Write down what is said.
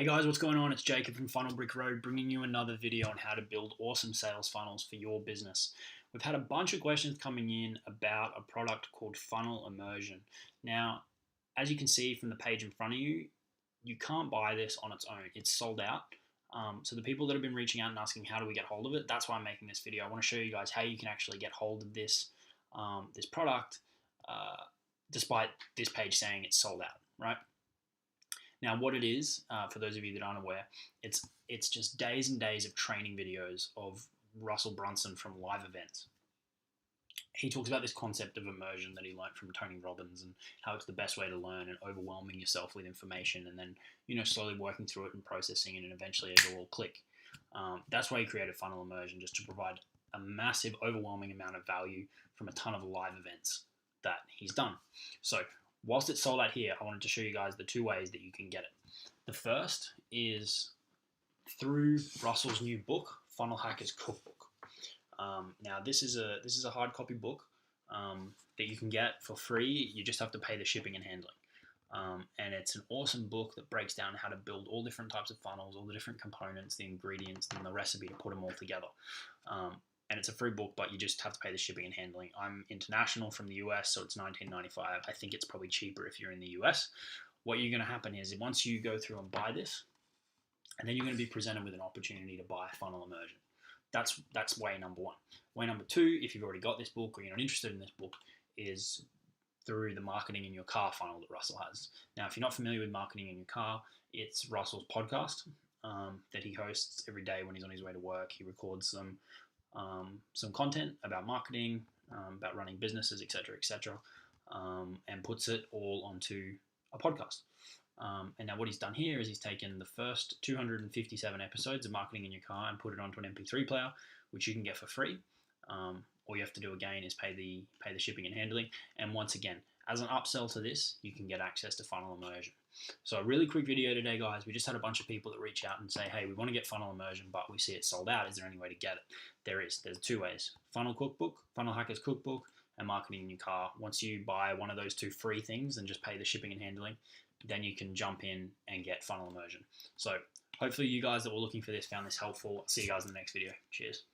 Hey guys, what's going on? It's Jacob from Funnel Brick Road bringing you another video on how to build awesome sales funnels for your business. We've had a bunch of questions coming in about a product called Funnel Immersion. Now, as you can see from the page in front of you, you can't buy this on its own. It's sold out. So the people that have been reaching out and asking how do we get hold of it, that's why I'm making this video. I want to show you guys how you can actually get hold of this, this product despite this page saying it's sold out, right? Now, what it is, for those of you that aren't aware, it's just days and days of training videos of Russell Brunson from live events. He talks about this concept of immersion that he learned from Tony Robbins and how it's the best way to learn and overwhelming yourself with information and then, slowly working through it and processing it and eventually it'll all click. That's why he created Funnel Immersion, just to provide a massive, overwhelming amount of value from a ton of live events that he's done. So, whilst it's sold out here, I wanted to show you guys the two ways that you can get it. The first is through Russell's new book, Funnel Hackers Cookbook. Now, this is a hard copy book that you can get for free. You just have to pay the shipping and handling. And it's an awesome book that breaks down how to build all different types of funnels, all the different components, the ingredients, and the recipe to put them all together. And it's a free book, but you just have to pay the shipping and handling. I'm international from the US, so it's $19.95. I think it's probably cheaper if you're in the US. What you're going to happen is once you go through and buy this, and then you're going to be presented with an opportunity to buy Funnel Immersion. That's way number one. Way number two, if you've already got this book or you're not interested in this book, is through the marketing in your car funnel that Russell has. Now, if you're not familiar with marketing in your car, it's Russell's podcast that he hosts every day when he's on his way to work. He records some content about marketing, about running businesses, etc., and puts it all onto a podcast. And now what he's done here is he's taken the first 257 episodes of Marketing in Your Car and put it onto an MP3 player, which you can get for free. All you have to do again is pay the shipping and handling. And once again, as an upsell to this, you can get access to Funnel Immersion. So a really quick video today, guys. We just had a bunch of people that reach out and say, hey, we want to get Funnel Immersion, but we see it sold out. Is there any way to get it? There's two ways. Funnel Cookbook, Funnel Hackers Cookbook, and Marketing in Your Car. Once you buy one of those two free things and just pay the shipping and handling, then you can jump in and get Funnel Immersion. So hopefully you guys that were looking for this found this helpful. I'll see you guys in the next video. Cheers.